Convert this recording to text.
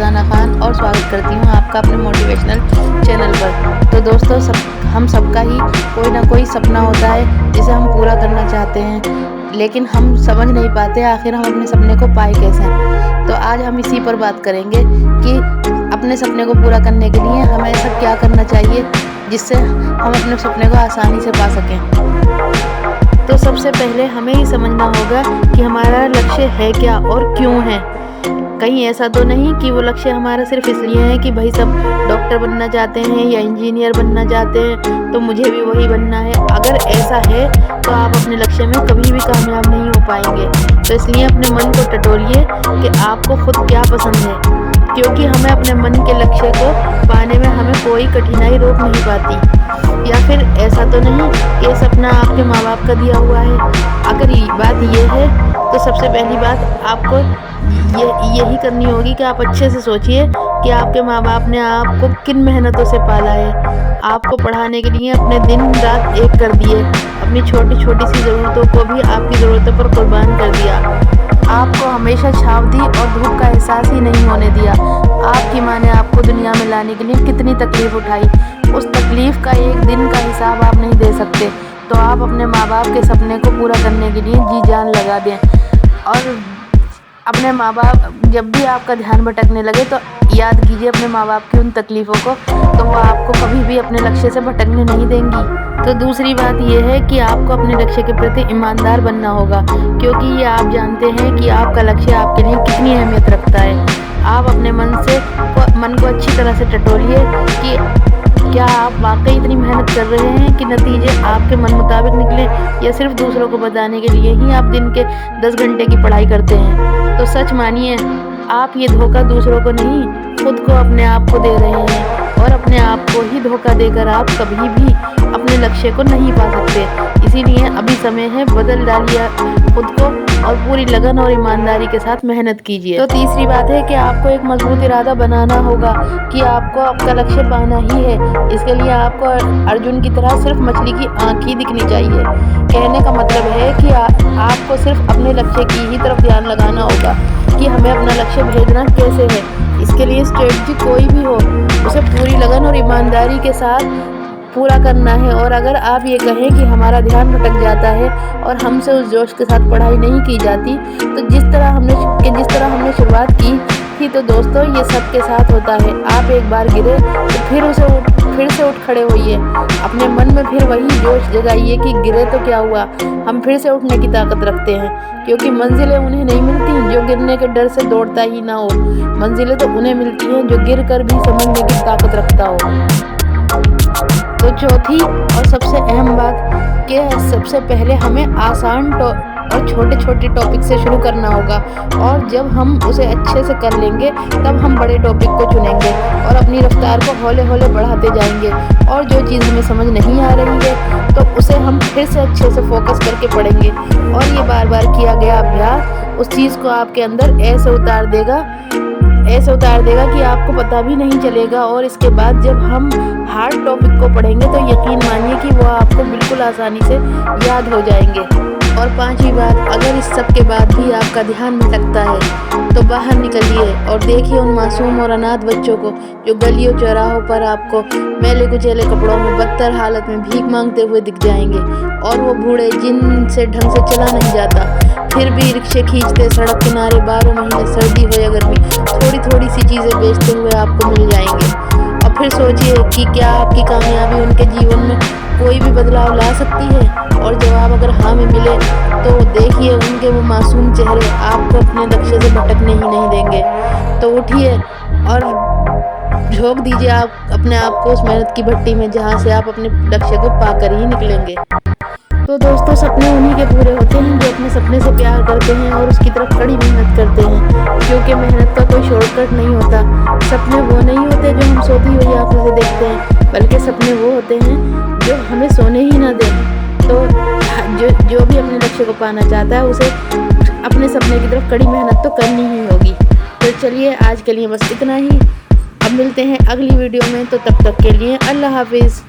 फरजाना खान और स्वागत करती हूँ आपका अपने मोटिवेशनल चैनल पर। तो दोस्तों हम सबका ही कोई ना कोई सपना होता है जिसे हम पूरा करना चाहते हैं, लेकिन हम समझ नहीं पाते आखिर हम अपने सपने को पाए कैसे। तो आज हम इसी पर बात करेंगे कि अपने सपने को पूरा करने के लिए हमें ऐसा क्या करना चाहिए जिससे हम अपने सपने को आसानी से पा सकें। तो सबसे पहले हमें ये समझना होगा कि हमारा लक्ष्य है क्या और क्यों है। कहीं ऐसा तो नहीं कि वो लक्ष्य हमारा सिर्फ इसलिए है कि भाई सब डॉक्टर बनना चाहते हैं या इंजीनियर बनना चाहते हैं तो मुझे भी वही बनना है। अगर ऐसा है तो आप अपने लक्ष्य में कभी भी कामयाब नहीं हो पाएंगे। तो इसलिए अपने मन को टटोलिए कि आपको खुद क्या पसंद है, क्योंकि हमें अपने मन के लक्ष्य को पाने में हमें कोई कठिनाई रोक नहीं पाती। या फिर ऐसा तो नहीं कि ये सपना आपके माँ बाप का दिया हुआ है। अगर बात ये है तो सबसे पहली बात आपको यही करनी होगी कि आप अच्छे से सोचिए कि आपके माँ बाप ने आपको किन मेहनतों से पाला है। आपको पढ़ाने के लिए अपने दिन रात एक कर दिए, अपनी छोटी छोटी सी ज़रूरतों को भी आपकी ज़रूरतों पर कुर्बान कर दिया। आपको हमेशा छाँव दी और धूप का एहसास ही नहीं होने दिया। आपकी माँ ने आपको दुनिया में लाने के लिए कितनी तकलीफ़ उठाई, उस तकलीफ़ का एक दिन का हिसाब आप नहीं दे सकते। तो आप अपने माँ बाप के सपने को पूरा करने के लिए जी जान लगा दें। और अपने माँ बाप जब भी आपका ध्यान भटकने लगे तो याद कीजिए अपने माँ बाप की उन तकलीफ़ों को, तो वो आपको कभी भी अपने लक्ष्य से भटकने नहीं देंगी। तो दूसरी बात ये है कि आपको अपने लक्ष्य के प्रति ईमानदार बनना होगा, क्योंकि ये आप जानते हैं कि आपका लक्ष्य आपके लिए कितनी अहमियत रखता है। आप अपने मन को अच्छी तरह से टटोलिए कि क्या आप वाकई इतनी मेहनत कर रहे हैं कि नतीजे आपके मन मुताबिक निकले, या सिर्फ दूसरों को बताने के लिए ही आप दिन के 10 घंटे की पढ़ाई करते हैं। तो सच मानिए, आप ये धोखा दूसरों को नहीं खुद को अपने आप को दे रहे हैं, और अपने आप को ही धोखा देकर आप कभी भी अपने लक्ष्य को नहीं पा सकते। इसीलिए अभी समय है, बदल डालिए खुद को और पूरी लगन और ईमानदारी के साथ मेहनत कीजिए। तो तीसरी बात है कि आपको एक मजबूत इरादा बनाना होगा कि आपको आपका लक्ष्य पाना ही है। इसके लिए आपको अर्जुन की तरह सिर्फ मछली की आँख ही दिखनी चाहिए। कहने का मतलब है कि आपको सिर्फ अपने लक्ष्य की ही तरफ ध्यान लगाना होगा कि हमें अपना लक्ष्य भेजना कैसे है। इसके लिए स्ट्रेटजी कोई भी हो, उसे पूरी लगन और ईमानदारी के साथ पूरा करना है। और अगर आप ये कहें कि हमारा ध्यान भटक जाता है और हमसे उस जोश के साथ पढ़ाई नहीं की जाती, तो जिस तरह हमने शुरुआत की थी, तो दोस्तों ये सबके साथ होता है। आप एक बार गिरे तो फिर से उठ खड़े होइए। अपने मन में फिर वही जोश जगाइए कि गिरे तो क्या हुआ, हम फिर से उठने की ताकत रखते हैं। क्योंकि मंजिलें उन्हें नहीं मिलती जो गिरने के डर से दौड़ता ही ना हो, मंजिलें तो उन्हें मिलती हैं जो गिर कर भी समझने की ताकत रखता हो। तो चौथी और सबसे अहम बात कि सबसे पहले हमें आसान और छोटे छोटे टॉपिक से शुरू करना होगा, और जब हम उसे अच्छे से कर लेंगे तब हम बड़े टॉपिक को चुनेंगे और अपनी रफ्तार को हौले हौले बढ़ाते जाएंगे। और जो चीज़ हमें समझ नहीं आ रही है तो उसे हम फिर से अच्छे से फोकस करके पढ़ेंगे, और ये बार बार किया गया अभ्यास उस चीज़ को आपके अंदर ऐसे उतार देगा कि आपको पता भी नहीं चलेगा। और इसके बाद जब हम हार्ड टॉपिक को पढ़ेंगे तो यकीन मानिए कि वो आपको बिल्कुल आसानी से याद हो जाएंगे। और पांचवी बात, अगर इस सब के बाद भी आपका ध्यान भटकता है तो बाहर निकलिए और देखिए उन मासूम और अनाथ बच्चों को जो गलियों चौराहों पर आपको मैले कुचेले कपड़ों में बदतर हालत में भीख मांगते हुए दिख जाएंगे। और वो बूढ़े जिनसे ढंग से चला नहीं जाता फिर भी रिक्शे खींचते सड़क किनारे 12 महीने सर्दी हो या गर्मी थोड़ी थोड़ी सी चीज़ें बेचते हुए आपको मिल जाएंगे। और फिर सोचिए कि क्या आपकी कामयाबी उनके जीवन में कोई भी बदलाव ला सकती है। और जवाब अगर हाँ में मिले तो देखिए उनके वो मासूम चेहरे आपको अपने लक्ष्य से भटकने ही नहीं देंगे। तो उठिए और झोंक दीजिए आप अपने आप को उस मेहनत की भट्टी में जहाँ से आप अपने लक्ष्य को पाकर ही निकलेंगे। तो दोस्तों, सपने उन्हीं के पूरे होते हैं जो अपने सपने से प्यार करते हैं और उसकी तरफ कड़ी मेहनत करते हैं, क्योंकि मेहनत का कोई शॉर्टकट नहीं होता। सपने वो नहीं होते जो हम सोती हुई आंखों से देखते हैं, बल्कि सपने वो होते हैं जो हमें सोने ही ना दें। तो जो भी अपने लक्ष्य को पाना चाहता है उसे अपने सपने की तरफ कड़ी मेहनत तो करनी ही होगी। तो चलिए आज के लिए बस इतना ही। अब मिलते हैं अगली वीडियो में, तो तब तक के लिए अल्लाह हाफिज़।